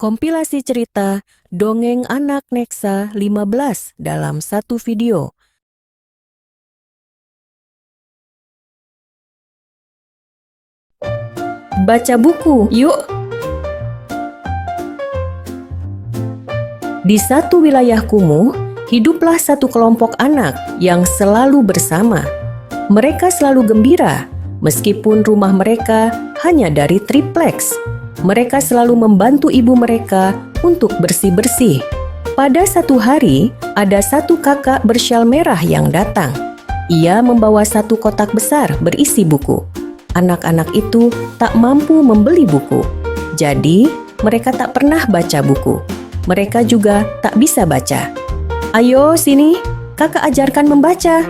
Kompilasi cerita Dongeng Anak Nexa 15 dalam satu video. Baca buku, yuk! Di satu wilayah kumuh, hiduplah satu kelompok anak yang selalu bersama. Mereka selalu gembira, meskipun rumah mereka hanya dari tripleks. Mereka selalu membantu ibu mereka untuk bersih-bersih. Pada satu hari, ada satu kakak bersyal merah yang datang. Ia membawa satu kotak besar berisi buku. Anak-anak itu tak mampu membeli buku. Jadi, mereka tak pernah baca buku. Mereka juga tak bisa baca. "Ayo sini, kakak ajarkan membaca."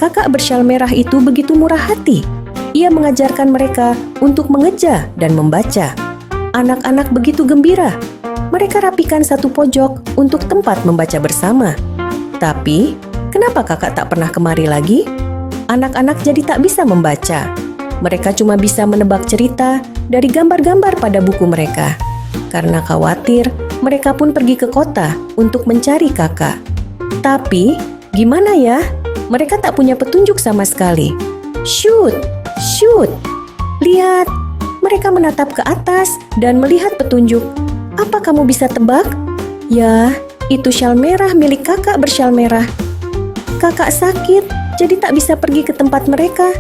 Kakak bersyal merah itu begitu murah hati. Ia mengajarkan mereka untuk mengeja dan membaca. Anak-anak begitu gembira. Mereka rapikan satu pojok untuk tempat membaca bersama. Tapi, kenapa kakak tak pernah kemari lagi? Anak-anak jadi tak bisa membaca. Mereka cuma bisa menebak cerita dari gambar-gambar pada buku mereka. Karena khawatir, mereka pun pergi ke kota untuk mencari kakak. Tapi, gimana ya? Mereka tak punya petunjuk sama sekali. Shoot! Shoot! Lihat, mereka menatap ke atas dan melihat petunjuk. Apa kamu bisa tebak? Ya, itu syal merah milik kakak bersyal merah. Kakak sakit, jadi tak bisa pergi ke tempat mereka.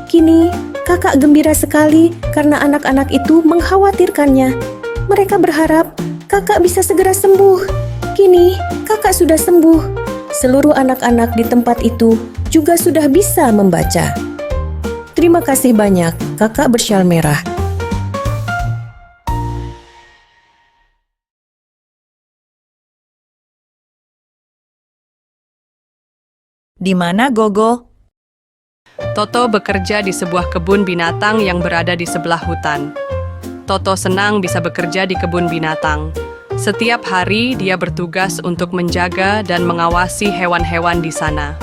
Kini, kakak gembira sekali karena anak-anak itu mengkhawatirkannya. Mereka berharap kakak bisa segera sembuh. Kini, kakak sudah sembuh. Seluruh anak-anak di tempat itu juga sudah bisa membaca. Terima kasih banyak, kakak bersyal merah. Di mana Gogo? Toto bekerja di sebuah kebun binatang yang berada di sebelah hutan. Toto senang bisa bekerja di kebun binatang. Setiap hari dia bertugas untuk menjaga dan mengawasi hewan-hewan di sana.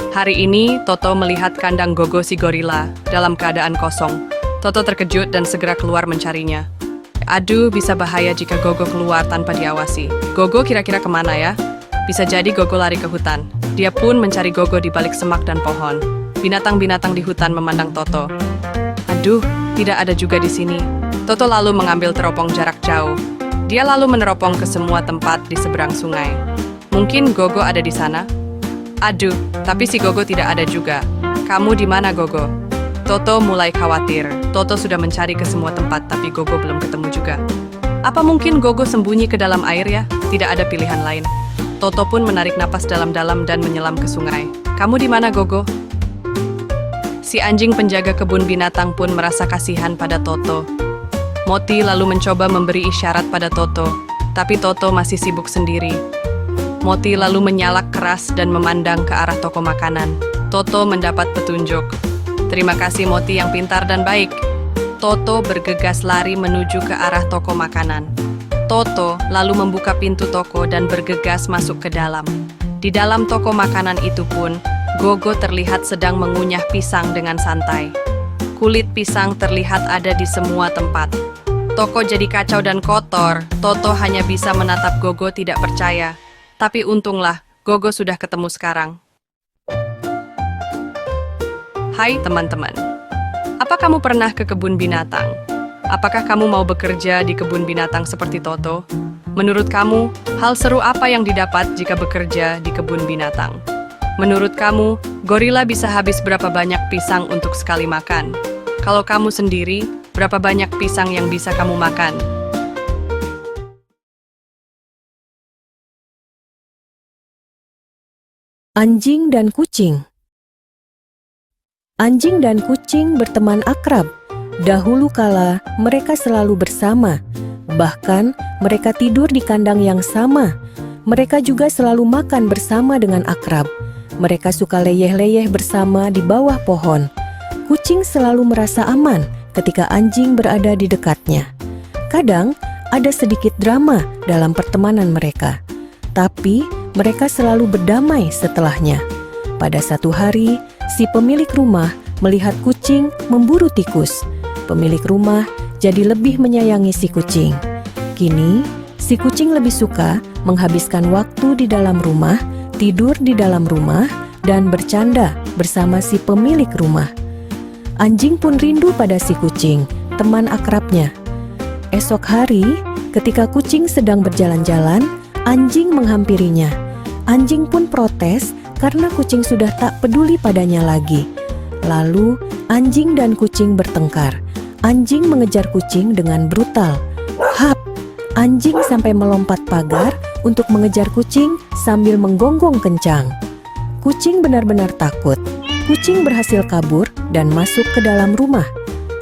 Hari ini, Toto melihat kandang Gogo si gorila dalam keadaan kosong. Toto terkejut dan segera keluar mencarinya. Aduh, bisa bahaya jika Gogo keluar tanpa diawasi. Gogo kira-kira kemana ya? Bisa jadi Gogo lari ke hutan. Dia pun mencari Gogo di balik semak dan pohon. Binatang-binatang di hutan memandang Toto. Aduh, tidak ada juga di sini. Toto lalu mengambil teropong jarak jauh. Dia lalu meneropong ke semua tempat di seberang sungai. Mungkin Gogo ada di sana? Aduh, tapi si Gogo tidak ada juga. Kamu di mana, Gogo? Toto mulai khawatir. Toto sudah mencari ke semua tempat, tapi Gogo belum ketemu juga. Apa mungkin Gogo sembunyi ke dalam air ya? Tidak ada pilihan lain. Toto pun menarik napas dalam-dalam dan menyelam ke sungai. Kamu di mana, Gogo? Si anjing penjaga kebun binatang pun merasa kasihan pada Toto. Moti lalu mencoba memberi isyarat pada Toto, tapi Toto masih sibuk sendiri. Moti lalu menyalak keras dan memandang ke arah toko makanan. Toto mendapat petunjuk. Terima kasih Moti yang pintar dan baik. Toto bergegas lari menuju ke arah toko makanan. Toto lalu membuka pintu toko dan bergegas masuk ke dalam. Di dalam toko makanan itu pun, Gogo terlihat sedang mengunyah pisang dengan santai. Kulit pisang terlihat ada di semua tempat. Toko jadi kacau dan kotor. Toto hanya bisa menatap Gogo tidak percaya. Tapi untunglah, Gogo sudah ketemu sekarang. Hai teman-teman, apa kamu pernah ke kebun binatang? Apakah kamu mau bekerja di kebun binatang seperti Toto? Menurut kamu, hal seru apa yang didapat jika bekerja di kebun binatang? Menurut kamu, gorila bisa habis berapa banyak pisang untuk sekali makan? Kalau kamu sendiri, berapa banyak pisang yang bisa kamu makan? Anjing dan kucing. Anjing dan kucing berteman akrab. Dahulu kala, mereka selalu bersama. Bahkan, mereka tidur di kandang yang sama. Mereka juga selalu makan bersama dengan akrab. Mereka suka leyeh-leyeh bersama di bawah pohon. Kucing selalu merasa aman ketika anjing berada di dekatnya. Kadang, ada sedikit drama dalam pertemanan mereka. Tapi, mereka selalu berdamai setelahnya. Pada satu hari, si pemilik rumah melihat kucing memburu tikus. Pemilik rumah jadi lebih menyayangi si kucing. Kini, si kucing lebih suka menghabiskan waktu di dalam rumah, tidur di dalam rumah, dan bercanda bersama si pemilik rumah. Anjing pun rindu pada si kucing, teman akrabnya. Esok hari, ketika kucing sedang berjalan-jalan, anjing menghampirinya. Anjing pun protes karena kucing sudah tak peduli padanya lagi. Lalu, anjing dan kucing bertengkar. Anjing mengejar kucing dengan brutal. Hap! Anjing sampai melompat pagar untuk mengejar kucing sambil menggonggong kencang. Kucing benar-benar takut. Kucing berhasil kabur dan masuk ke dalam rumah.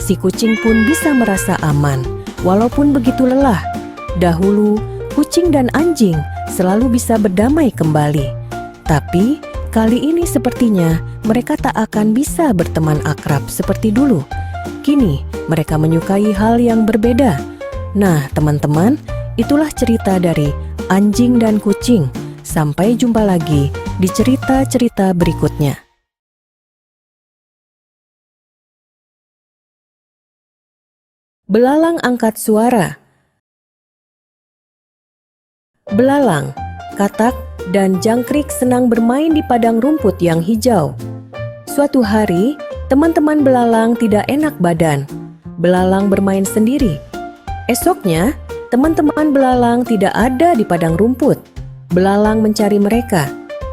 Si kucing pun bisa merasa aman, walaupun begitu lelah. Dahulu, kucing dan anjing selalu bisa berdamai kembali. Tapi, kali ini sepertinya mereka tak akan bisa berteman akrab seperti dulu. Kini, mereka menyukai hal yang berbeda. Nah, teman-teman, itulah cerita dari anjing dan kucing. Sampai jumpa lagi di cerita-cerita berikutnya. Belalang angkat suara. Belalang, katak, dan jangkrik senang bermain di padang rumput yang hijau. Suatu hari, teman-teman belalang tidak enak badan. Belalang bermain sendiri. Esoknya, teman-teman belalang tidak ada di padang rumput. Belalang mencari mereka.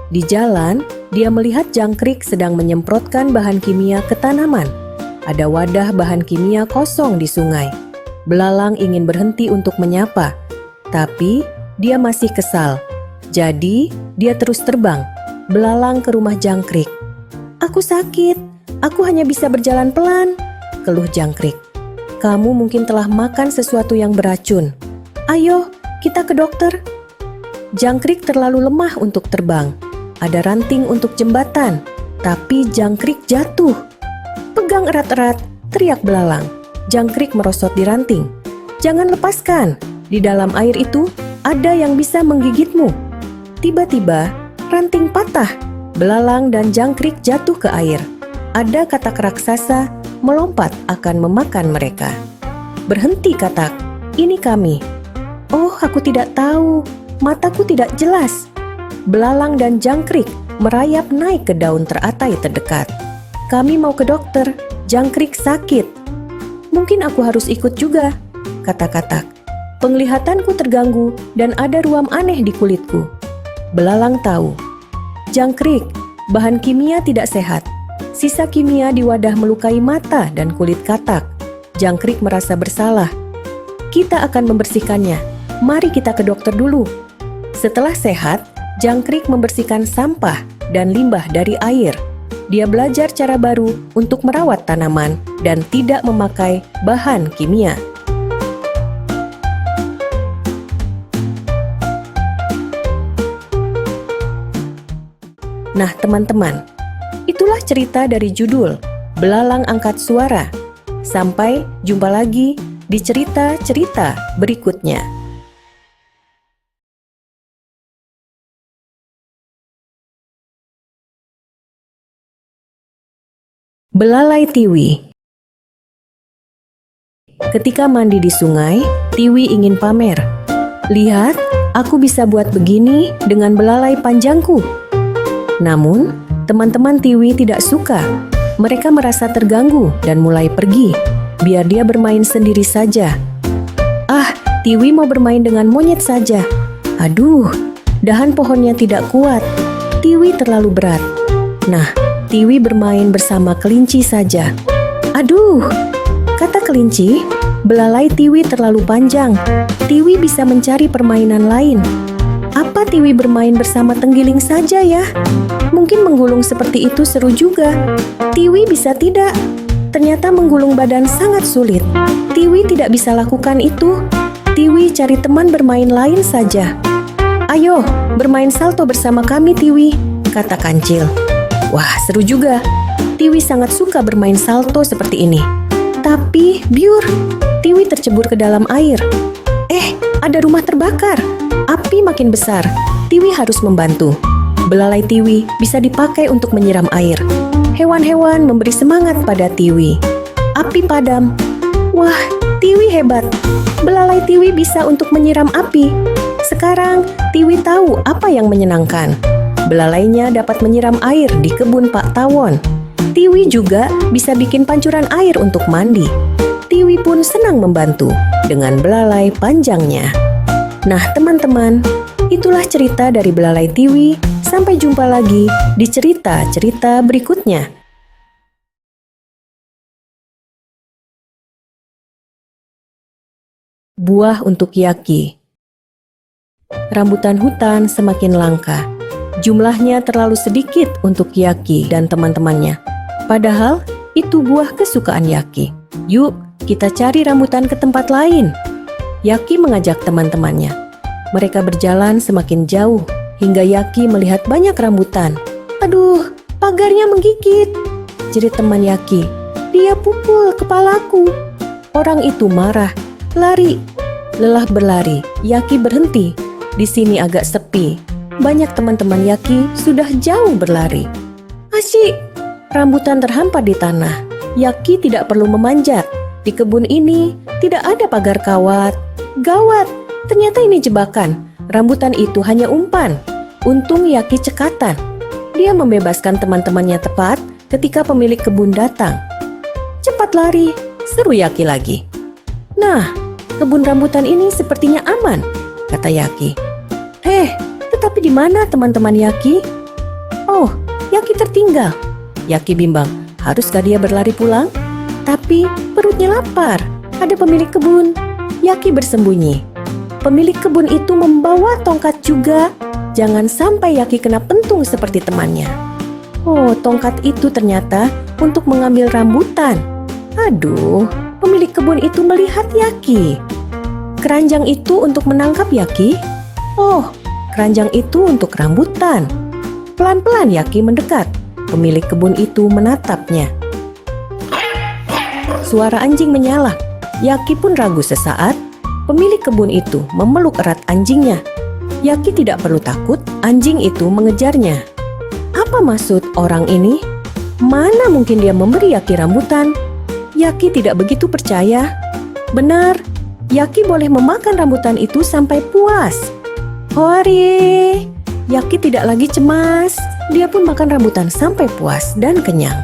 Di jalan, dia melihat jangkrik sedang menyemprotkan bahan kimia ke tanaman. Ada wadah bahan kimia kosong di sungai. Belalang ingin berhenti untuk menyapa, tapi dia masih kesal. Jadi, dia terus terbang. Belalang ke rumah jangkrik. "Aku sakit, aku hanya bisa berjalan pelan," keluh jangkrik. "Kamu mungkin telah makan sesuatu yang beracun. Ayo, kita ke dokter." Jangkrik terlalu lemah untuk terbang. Ada ranting untuk jembatan, tapi jangkrik jatuh. "Pegang erat-erat," teriak belalang. Jangkrik merosot di ranting. "Jangan lepaskan, di dalam air itu ada yang bisa menggigitmu." Tiba-tiba, ranting patah. Belalang dan jangkrik jatuh ke air. Ada katak raksasa melompat akan memakan mereka. "Berhenti, katak, ini kami." "Oh, aku tidak tahu, mataku tidak jelas." Belalang dan jangkrik merayap naik ke daun teratai terdekat. "Kami mau ke dokter, jangkrik sakit." "Mungkin aku harus ikut juga," kata katak. "Penglihatanku terganggu dan ada ruam aneh di kulitku." Belalang tahu. "Jangkrik, bahan kimia tidak sehat. Sisa kimia di wadah melukai mata dan kulit katak." Jangkrik merasa bersalah. "Kita akan membersihkannya. Mari kita ke dokter dulu." Setelah sehat, jangkrik membersihkan sampah dan limbah dari air. Dia belajar cara baru untuk merawat tanaman dan tidak memakai bahan kimia. Nah, teman-teman, itulah cerita dari judul Belalang Angkat Suara. Sampai jumpa lagi di cerita-cerita berikutnya. Belalai Tiwi. Ketika mandi di sungai, Tiwi ingin pamer. "Lihat, aku bisa buat begini dengan belalai panjangku." Namun, teman-teman Tiwi tidak suka. Mereka merasa terganggu dan mulai pergi. Biar dia bermain sendiri saja. "Ah, Tiwi mau bermain dengan monyet saja." "Aduh, dahan pohonnya tidak kuat. Tiwi terlalu berat." Nah, Tiwi bermain bersama kelinci saja. "Aduh," kata kelinci, "belalai Tiwi terlalu panjang. Tiwi bisa mencari permainan lain." "Apa Tiwi bermain bersama tenggiling saja ya? Mungkin menggulung seperti itu seru juga." Tiwi bisa tidak. Ternyata menggulung badan sangat sulit. Tiwi tidak bisa lakukan itu. Tiwi cari teman bermain lain saja. "Ayo, bermain salto bersama kami, Tiwi," kata kancil. Wah, seru juga. Tiwi sangat suka bermain salto seperti ini. Tapi, biur, Tiwi tercebur ke dalam air. Ada rumah terbakar. Api makin besar. Tiwi harus membantu. Belalai Tiwi bisa dipakai untuk menyiram air. Hewan-hewan memberi semangat pada Tiwi. Api padam. Wah, Tiwi hebat. Belalai Tiwi bisa untuk menyiram api. Sekarang, Tiwi tahu apa yang menyenangkan. Belalainya dapat menyiram air di kebun Pak Tawon. Tiwi juga bisa bikin pancuran air untuk mandi. Tiwi pun senang membantu dengan belalai panjangnya. Nah, teman-teman, itulah cerita dari belalai Tiwi. Sampai jumpa lagi di cerita-cerita berikutnya. Buah untuk Yaki. Rambutan hutan semakin langka. Jumlahnya terlalu sedikit untuk Yaki dan teman-temannya. Padahal itu buah kesukaan Yaki. Yuk, kita cari rambutan ke tempat lain. Yaki mengajak teman-temannya. Mereka berjalan semakin jauh hingga Yaki melihat banyak rambutan. Aduh, pagarnya menggigit, jerit teman Yaki. Dia pukul kepalaku. Orang itu marah. Lari. Lelah berlari, Yaki berhenti. Di sini agak sepi. Banyak teman-teman Yaki sudah jauh berlari. Asyik! Rambutan terhampar di tanah. Yaki tidak perlu memanjat. Di kebun ini tidak ada pagar kawat. Gawat! Ternyata ini jebakan. Rambutan itu hanya umpan. Untung Yaki cekatan. Dia membebaskan teman-temannya tepat ketika pemilik kebun datang. Cepat lari, seru Yaki lagi. Nah, kebun rambutan ini sepertinya aman, kata Yaki. Tetapi di mana teman-teman Yaki? Oh, Yaki tertinggal. Yaki bimbang, haruskah dia berlari pulang? Tapi perutnya lapar. Ada pemilik kebun. Yaki bersembunyi. Pemilik kebun itu membawa tongkat juga. Jangan sampai Yaki kena pentung seperti temannya. Oh, tongkat itu ternyata untuk mengambil rambutan. Aduh, pemilik kebun itu melihat Yaki. Keranjang itu untuk menangkap Yaki. Oh, keranjang itu untuk rambutan. Pelan-pelan Yaki mendekat. Pemilik kebun itu menatapnya. Suara anjing menyala. Yaki pun ragu sesaat. Pemilik kebun itu memeluk erat anjingnya. Yaki tidak perlu takut, anjing itu mengejarnya. Apa maksud orang ini? Mana mungkin dia memberi Yaki rambutan? Yaki tidak begitu percaya. Benar, Yaki boleh memakan rambutan itu sampai puas. Hore! Yaki tidak lagi cemas. Dia pun makan rambutan sampai puas dan kenyang.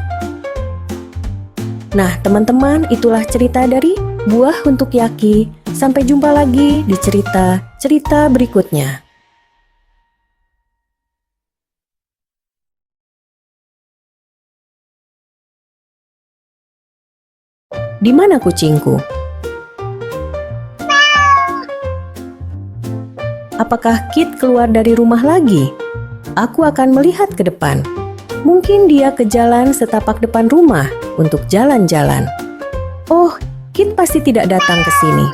Nah, teman-teman, itulah cerita dari Buah untuk Yaki. Sampai jumpa lagi di cerita-cerita berikutnya. Di mana kucingku? Apakah Kit keluar dari rumah lagi? Aku akan melihat ke depan. Mungkin dia ke jalan setapak depan rumah untuk jalan-jalan. Oh, Kit pasti tidak datang ke sini.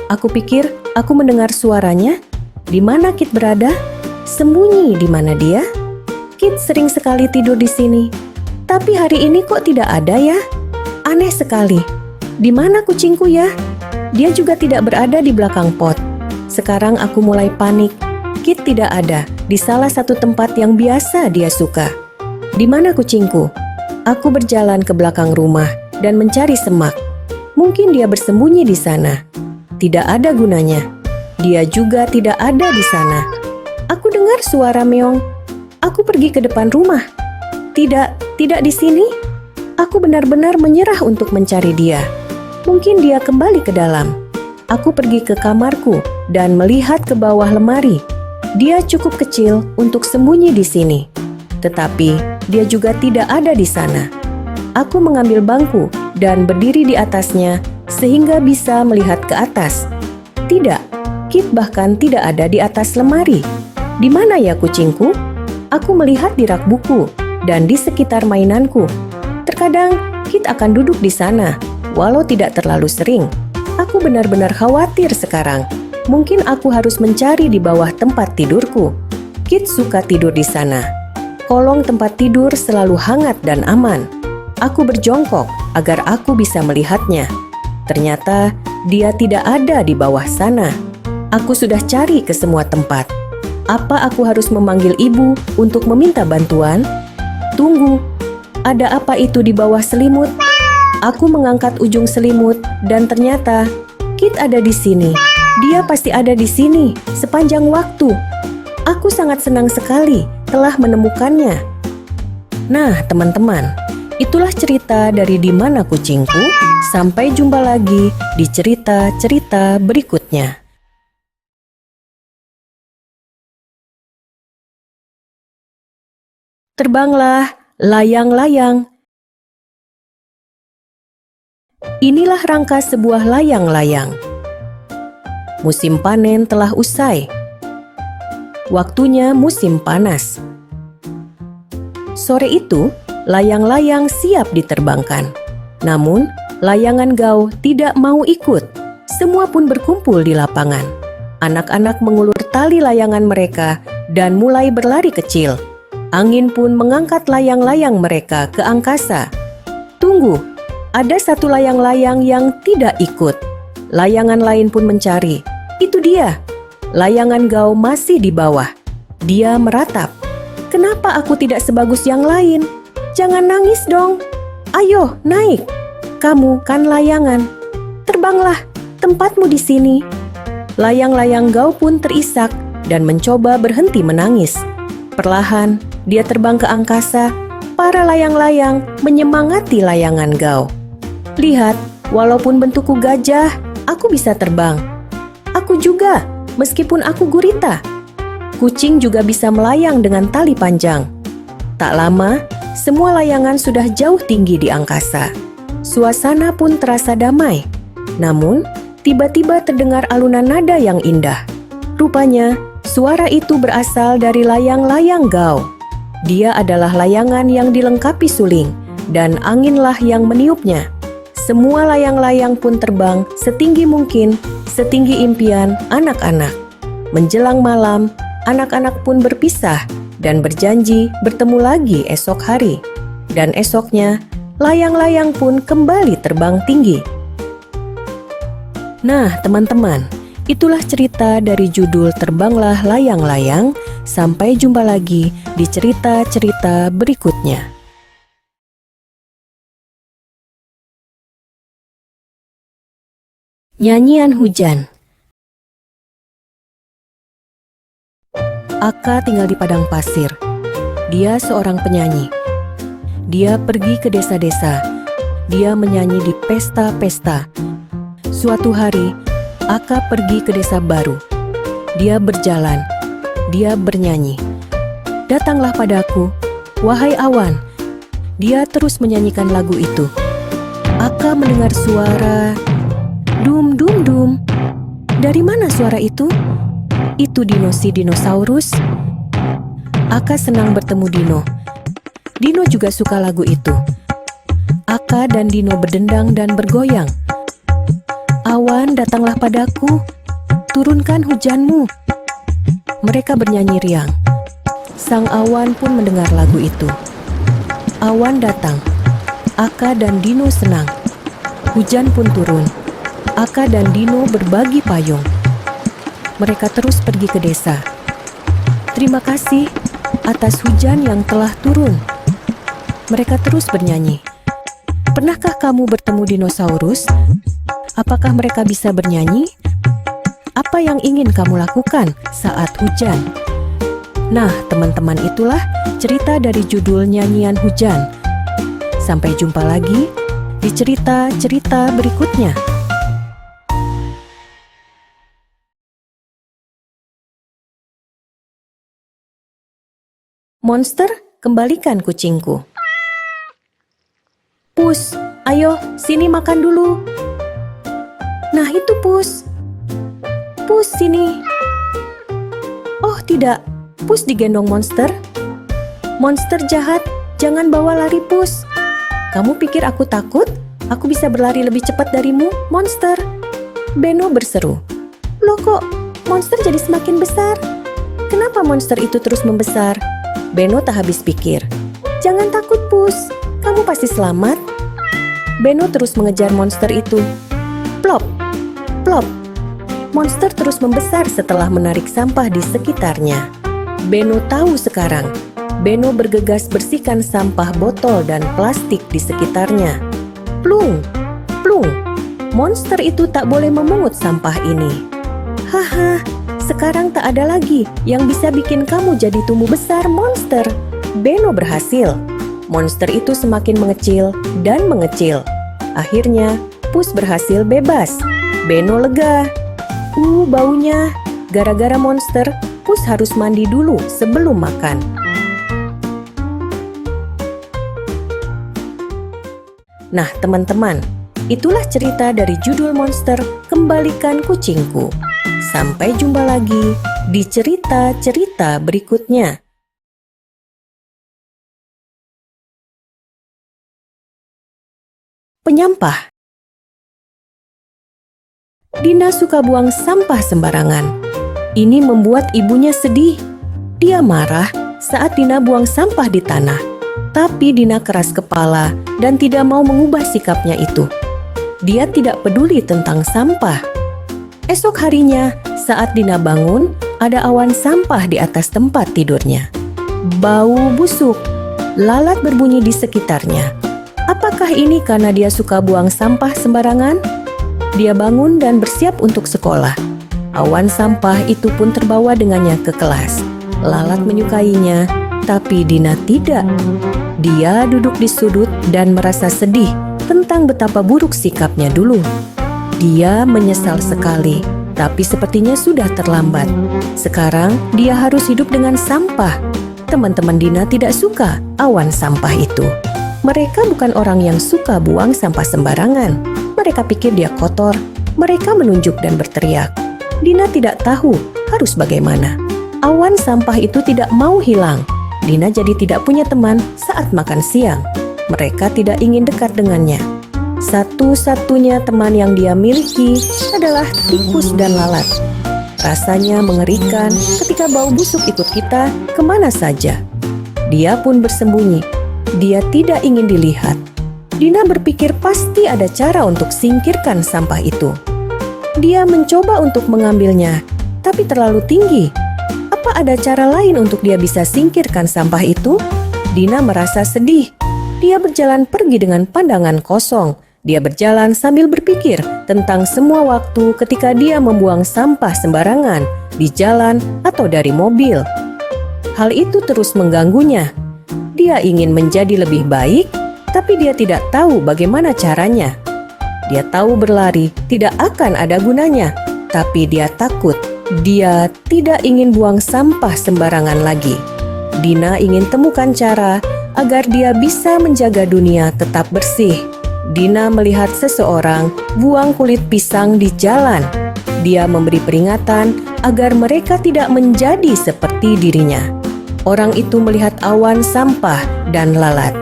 Aku pikir aku mendengar suaranya. Di mana Kit berada? Sembunyi di mana dia? Kit sering sekali tidur di sini. Tapi hari ini kok tidak ada ya? Aneh sekali. Di mana kucingku ya? Dia juga tidak berada di belakang pot. Sekarang aku mulai panik. Kit tidak ada di salah satu tempat yang biasa dia suka. Di mana kucingku? Aku berjalan ke belakang rumah dan mencari semak. Mungkin dia bersembunyi di sana. Tidak ada gunanya. Dia juga tidak ada di sana. Aku dengar suara meong. Aku pergi ke depan rumah. Tidak di sini. Aku benar-benar menyerah untuk mencari dia. Mungkin dia kembali ke dalam. Aku pergi ke kamarku dan melihat ke bawah lemari. Dia cukup kecil untuk sembunyi di sini. Tetapi dia juga tidak ada di sana. Aku mengambil bangku dan berdiri di atasnya sehingga bisa melihat ke atas. Tidak, Kit bahkan tidak ada di atas lemari. Di mana ya kucingku? Aku melihat di rak buku dan di sekitar mainanku. Terkadang Kit akan duduk di sana, walau tidak terlalu sering. Aku benar-benar khawatir sekarang. Mungkin aku harus mencari di bawah tempat tidurku. Kit suka tidur di sana. Kolong tempat tidur selalu hangat dan aman. Aku berjongkok agar aku bisa melihatnya. Ternyata dia tidak ada di bawah sana. Aku sudah cari ke semua tempat. Apa aku harus memanggil ibu untuk meminta bantuan? Tunggu, ada apa itu di bawah selimut? Aku mengangkat ujung selimut dan ternyata Kit ada di sini. Dia pasti ada di sini sepanjang waktu. Aku sangat senang sekali telah menemukannya. Nah, teman-teman, itulah cerita dari Di Mana Kucingku. Sampai jumpa lagi di cerita-cerita berikutnya. Terbanglah, layang-layang. Inilah rangka sebuah layang-layang. Musim panen telah usai. Waktunya musim panas. Sore itu, layang-layang siap diterbangkan. Namun, layangan Gao tidak mau ikut. Semua pun berkumpul di lapangan. Anak-anak mengulur tali layangan mereka dan mulai berlari kecil. Angin pun mengangkat layang-layang mereka ke angkasa. Tunggu, ada satu layang-layang yang tidak ikut. Layangan lain pun mencari. Itu dia. Layangan Gao masih di bawah. Dia meratap. Kenapa aku tidak sebagus yang lain? Jangan nangis dong. Ayo, naik. Kamu kan layangan. Terbanglah, tempatmu di sini. Layang-layang Gao pun terisak dan mencoba berhenti menangis. Perlahan, dia terbang ke angkasa. Para layang-layang menyemangati layangan Gao. Lihat, walaupun bentukku gajah, aku bisa terbang. Aku juga, meskipun aku gurita. Kucing juga bisa melayang dengan tali panjang. Tak lama, semua layangan sudah jauh tinggi di angkasa. Suasana pun terasa damai. Namun, tiba-tiba terdengar alunan nada yang indah. Rupanya, suara itu berasal dari layang-layang Gao. Dia adalah layangan yang dilengkapi suling, dan anginlah yang meniupnya. Semua layang-layang pun terbang setinggi mungkin, setinggi impian anak-anak. Menjelang malam, anak-anak pun berpisah dan berjanji bertemu lagi esok hari. Dan esoknya, layang-layang pun kembali terbang tinggi. Nah, teman-teman, itulah cerita dari judul Terbanglah Layang-Layang. Sampai jumpa lagi di cerita-cerita berikutnya. Nyanyian Hujan. Aka tinggal di padang pasir. Dia seorang penyanyi. Dia pergi ke desa-desa. Dia menyanyi di pesta-pesta. Suatu hari, Aka pergi ke desa baru. Dia berjalan. Dia bernyanyi. Datanglah padaku, wahai awan. Dia terus menyanyikan lagu itu. Aka mendengar suara dum dum dum. Dari mana suara itu? Itu Dino si dinosaurus. Aka senang bertemu Dino. Dino juga suka lagu itu. Aka dan Dino berdendang dan bergoyang. Awan, datanglah padaku. Turunkan hujanmu. Mereka bernyanyi riang. Sang awan pun mendengar lagu itu. Awan datang. Aka dan Dino senang. Hujan pun turun. Aka dan Dino berbagi payung. Mereka terus pergi ke desa. Terima kasih atas hujan yang telah turun. Mereka terus bernyanyi. Pernahkah kamu bertemu dinosaurus? Apakah mereka bisa bernyanyi? Apa yang ingin kamu lakukan saat hujan? Nah, teman-teman, itulah cerita dari judul Nyanyian Hujan. Sampai jumpa lagi di cerita-cerita berikutnya. Monster, kembalikan kucingku. Pus, ayo sini makan dulu. Nah itu Pus. Pus sini. Oh tidak, Pus digendong monster. Monster jahat, jangan bawa lari Pus. Kamu pikir aku takut? Aku bisa berlari lebih cepat darimu, monster. Beno berseru. Loh kok, monster jadi semakin besar? Kenapa monster itu terus membesar? Beno tak habis pikir. Jangan takut Pus, kamu pasti selamat. Beno terus mengejar monster itu. Plop, plop. Monster terus membesar setelah menarik sampah di sekitarnya. Beno tahu sekarang. Beno bergegas bersihkan sampah botol dan plastik di sekitarnya. Plung, plung. monster itu tak boleh memungut sampah ini. Haha, sekarang tak ada lagi yang bisa bikin kamu jadi tumbuh besar, monster. Beno berhasil. Monster itu semakin mengecil dan mengecil. Akhirnya, Pus berhasil bebas. Beno lega. Baunya. Gara-gara monster, Pus harus mandi dulu sebelum makan. Nah, teman-teman, itulah cerita dari judul monster Kembalikan Kucingku. Sampai jumpa lagi di cerita-cerita berikutnya. Penyampah. Dina suka buang sampah sembarangan. Ini membuat ibunya sedih. Dia marah saat Dina buang sampah di tanah. Tapi Dina keras kepala dan tidak mau mengubah sikapnya itu. Dia tidak peduli tentang sampah. Esok harinya, saat Dina bangun, ada awan sampah di atas tempat tidurnya. Bau busuk, lalat berbunyi di sekitarnya. Apakah ini karena dia suka buang sampah sembarangan? Dia bangun dan bersiap untuk sekolah. Awan sampah itu pun terbawa dengannya ke kelas. Lalat menyukainya, tapi Dina tidak. Dia duduk di sudut dan merasa sedih tentang betapa buruk sikapnya dulu. Dia menyesal sekali, tapi sepertinya sudah terlambat. Sekarang dia harus hidup dengan sampah. Teman-teman Dina tidak suka awan sampah itu. Mereka bukan orang yang suka buang sampah sembarangan. Mereka pikir dia kotor. Mereka menunjuk dan berteriak. Dina tidak tahu harus bagaimana. Awan sampah itu tidak mau hilang. Dina jadi tidak punya teman saat makan siang. Mereka tidak ingin dekat dengannya. Satu-satunya teman yang dia miliki adalah tikus dan lalat. Rasanya mengerikan ketika bau busuk ikut kita kemana saja. Dia pun bersembunyi. Dia tidak ingin dilihat. Dina berpikir pasti ada cara untuk singkirkan sampah itu. Dia mencoba untuk mengambilnya, tapi terlalu tinggi. Apa ada cara lain untuk dia bisa singkirkan sampah itu? Dina merasa sedih. Dia berjalan pergi dengan pandangan kosong. Dia berjalan sambil berpikir tentang semua waktu ketika dia membuang sampah sembarangan di jalan atau dari mobil. Hal itu terus mengganggunya. Dia ingin menjadi lebih baik, tapi dia tidak tahu bagaimana caranya. Dia tahu berlari tidak akan ada gunanya, tapi dia takut. Dia tidak ingin buang sampah sembarangan lagi. Dina ingin temukan cara agar dia bisa menjaga dunia tetap bersih. Dina melihat seseorang buang kulit pisang di jalan. Dia memberi peringatan agar mereka tidak menjadi seperti dirinya. Orang itu melihat awan sampah dan lalat.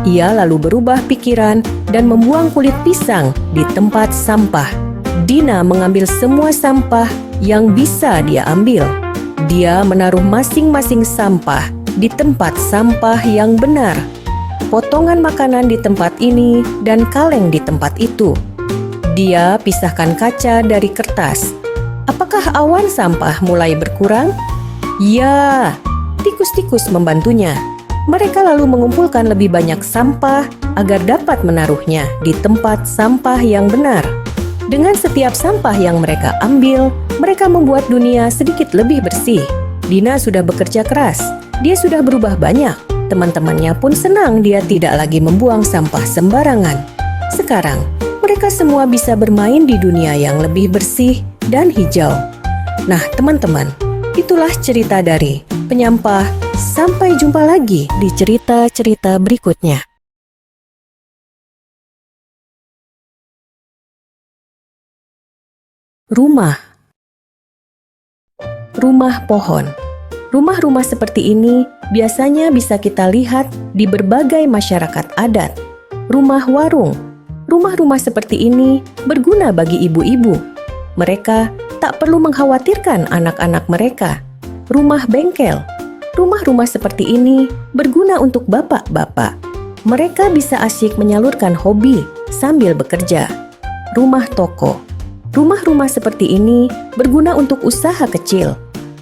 Ia lalu berubah pikiran dan membuang kulit pisang di tempat sampah. Dina mengambil semua sampah yang bisa dia ambil. Dia menaruh masing-masing sampah di tempat sampah yang benar. Potongan makanan di tempat ini dan kaleng di tempat itu. Dia pisahkan kaca dari kertas. Apakah awan sampah mulai berkurang? Ya, tikus-tikus membantunya. Mereka lalu mengumpulkan lebih banyak sampah agar dapat menaruhnya di tempat sampah yang benar. Dengan setiap sampah yang mereka ambil, mereka membuat dunia sedikit lebih bersih. Dina sudah bekerja keras. Dia sudah berubah banyak. Teman-temannya pun senang dia tidak lagi membuang sampah sembarangan. Sekarang, mereka semua bisa bermain di dunia yang lebih bersih dan hijau. Nah, teman-teman, itulah cerita dari Penyampah. Sampai jumpa lagi di cerita-cerita berikutnya. Rumah. Rumah pohon. Rumah-rumah seperti ini biasanya bisa kita lihat di berbagai masyarakat adat. Rumah warung. Rumah-rumah seperti ini berguna bagi ibu-ibu. Mereka tak perlu mengkhawatirkan anak-anak mereka. Rumah bengkel. Rumah-rumah seperti ini berguna untuk bapak-bapak. Mereka bisa asyik menyalurkan hobi sambil bekerja. Rumah toko. Rumah-rumah seperti ini berguna untuk usaha kecil.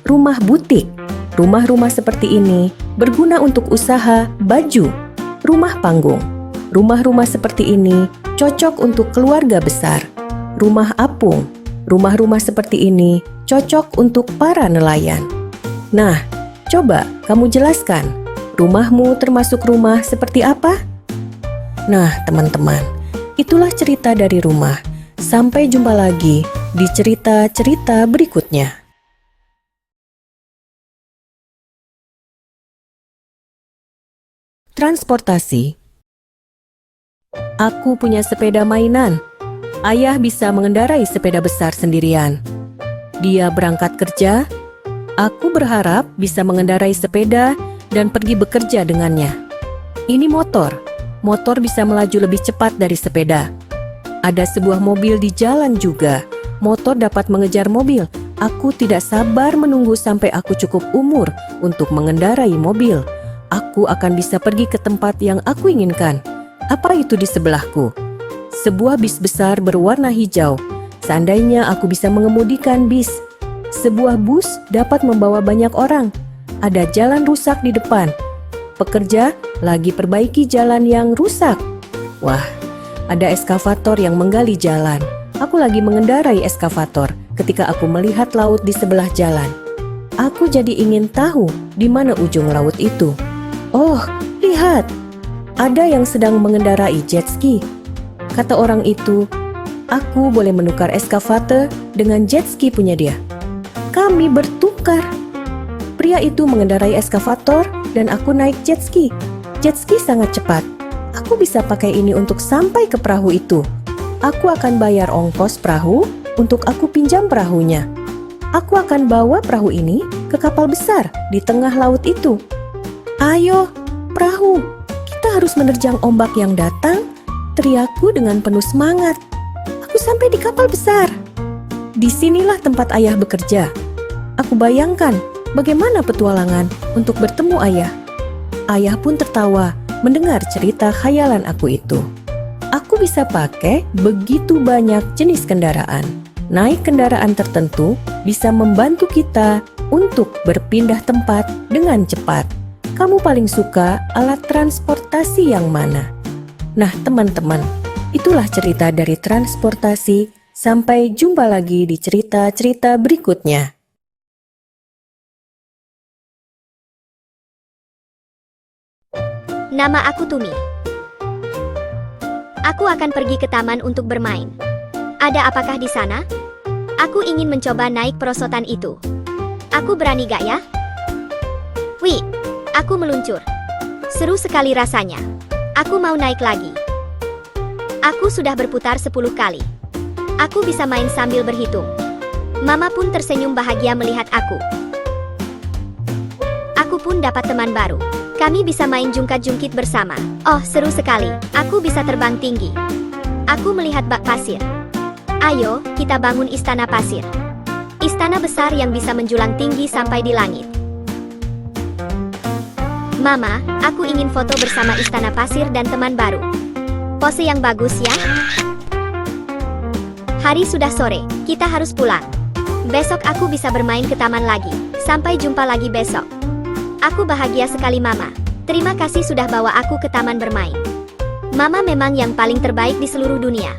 Rumah butik. Rumah-rumah seperti ini berguna untuk usaha baju. Rumah panggung. Rumah-rumah seperti ini cocok untuk keluarga besar. rumah apung. Rumah-rumah seperti ini cocok untuk para nelayan. Nah, coba kamu jelaskan, rumahmu termasuk rumah seperti apa? Nah, teman-teman, itulah cerita dari rumah. Sampai jumpa lagi di cerita-cerita berikutnya. Transportasi. Aku punya sepeda mainan. Ayah bisa mengendarai sepeda besar sendirian. Dia berangkat kerja. Aku berharap bisa mengendarai sepeda dan pergi bekerja dengannya. Ini motor. Motor bisa melaju lebih cepat dari sepeda. Ada sebuah mobil di jalan juga. Motor dapat mengejar mobil. Aku tidak sabar menunggu sampai aku cukup umur untuk mengendarai mobil. Aku akan bisa pergi ke tempat yang aku inginkan. Apa itu di sebelahku? Sebuah bis besar berwarna hijau. Seandainya aku bisa mengemudikan bis. Sebuah bus dapat membawa banyak orang. Ada jalan rusak di depan. Pekerja lagi perbaiki jalan yang rusak. Wah, ada eskavator yang menggali jalan. Aku lagi mengendarai eskavator ketika aku melihat laut di sebelah jalan. Aku jadi ingin tahu di mana ujung laut itu. Oh, lihat, ada yang sedang mengendarai jet ski. Kata orang itu, aku boleh menukar eskavator dengan jet ski punya dia. Kami bertukar. Pria itu mengendarai eskavator dan aku naik jet ski. Jet ski sangat cepat. Aku bisa pakai ini untuk sampai ke perahu itu. Aku akan bayar ongkos perahu untuk aku pinjam perahunya. Aku akan bawa perahu ini ke kapal besar di tengah laut itu. Ayo, perahu, kita harus menerjang ombak yang datang, teriakku dengan penuh semangat. Aku sampai di kapal besar. Disinilah tempat ayah bekerja. Aku bayangkan bagaimana petualangan untuk bertemu ayah. Ayah pun tertawa mendengar cerita khayalan aku itu. Aku bisa pakai begitu banyak jenis kendaraan. Naik kendaraan tertentu bisa membantu kita untuk berpindah tempat dengan cepat. Kamu paling suka alat transportasi yang mana? Nah, teman-teman, itulah cerita dari transportasi. Sampai jumpa lagi di cerita-cerita berikutnya. Nama aku Tumi. Aku akan pergi ke taman untuk bermain. Ada apakah di sana? Aku ingin mencoba naik perosotan itu. Aku berani gak ya? Wih, aku meluncur. Seru sekali rasanya. Aku mau naik lagi. Aku sudah berputar 10 kali. Aku bisa main sambil berhitung. Mama pun tersenyum bahagia melihat aku. Aku pun dapat teman baru. Kami bisa main jungkat-jungkit bersama. Oh, seru sekali. Aku bisa terbang tinggi. Aku melihat bak pasir. Ayo, kita bangun istana pasir. Istana besar yang bisa menjulang tinggi sampai di langit. Mama, aku ingin foto bersama istana pasir dan teman baru. Pose yang bagus ya. Hari sudah sore, kita harus pulang. Besok aku bisa bermain ke taman lagi. Sampai jumpa lagi besok. Aku bahagia sekali Mama. Terima kasih sudah bawa aku ke taman bermain. Mama memang yang paling terbaik di seluruh dunia.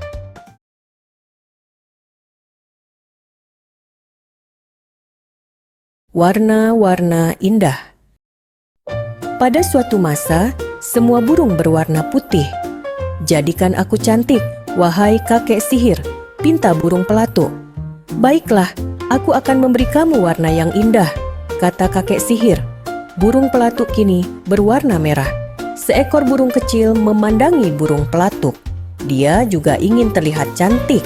Warna-warna indah. Pada suatu masa, semua burung berwarna putih. Jadikan aku cantik, wahai kakek sihir, pinta burung pelatuk. Baiklah, aku akan memberi kamu warna yang indah, kata kakek sihir. Burung pelatuk kini berwarna merah. Seekor burung kecil memandangi burung pelatuk. Dia juga ingin terlihat cantik.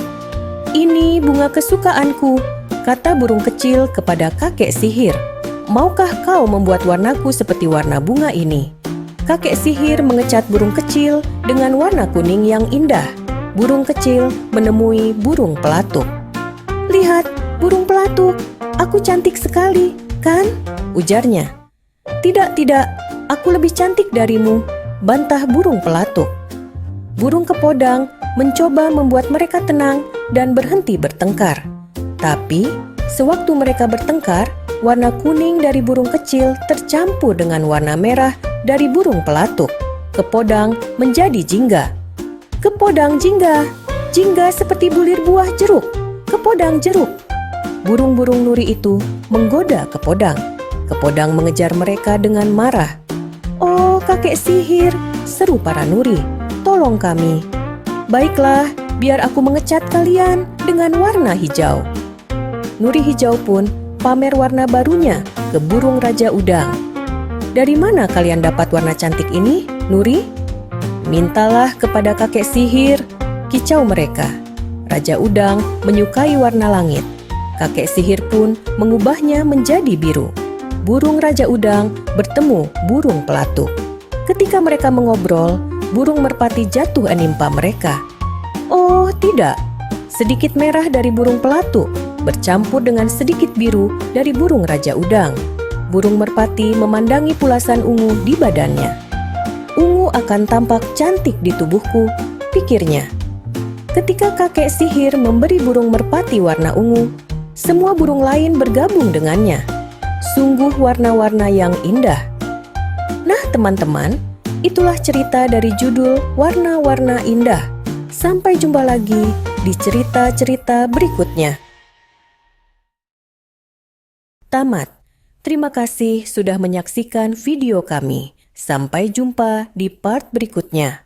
Ini bunga kesukaanku, kata burung kecil kepada kakek sihir. Maukah kau membuat warnaku seperti warna bunga ini? Kakek sihir mengecat burung kecil dengan warna kuning yang indah. Burung kecil menemui burung pelatuk. Lihat, burung pelatuk, aku cantik sekali, kan? Ujarnya. Tidak, aku lebih cantik darimu, bantah burung pelatuk. Burung kepodang mencoba membuat mereka tenang dan berhenti bertengkar. Tapi, sewaktu mereka bertengkar, warna kuning dari burung kecil tercampur dengan warna merah dari burung pelatuk. Kepodang menjadi jingga. Kepodang jingga, jingga seperti bulir buah jeruk ke podang jeruk. Burung-burung nuri itu menggoda ke podang. Kepodang mengejar mereka dengan marah. "Oh, kakek sihir," seru para nuri, "tolong kami." "Baiklah, biar aku mengecat kalian dengan warna hijau." Nuri hijau pun pamer warna barunya ke burung raja udang. "Dari mana kalian dapat warna cantik ini, Nuri?" "Mintalah kepada kakek sihir," kicau mereka. Raja udang menyukai warna langit. Kakek sihir pun mengubahnya menjadi biru. Burung raja udang bertemu burung pelatuk. Ketika mereka mengobrol, burung merpati jatuh menimpa mereka. Oh tidak, sedikit merah dari burung pelatuk bercampur dengan sedikit biru dari burung raja udang. Burung merpati memandangi pulasan ungu di badannya. "Ungu akan tampak cantik di tubuhku," pikirnya. Ketika kakek sihir memberi burung merpati warna ungu, semua burung lain bergabung dengannya. Sungguh warna-warna yang indah. Nah teman-teman, itulah cerita dari judul Warna-Warna Indah. Sampai jumpa lagi di cerita-cerita berikutnya. Tamat. Terima kasih sudah menyaksikan video kami. Sampai jumpa di part berikutnya.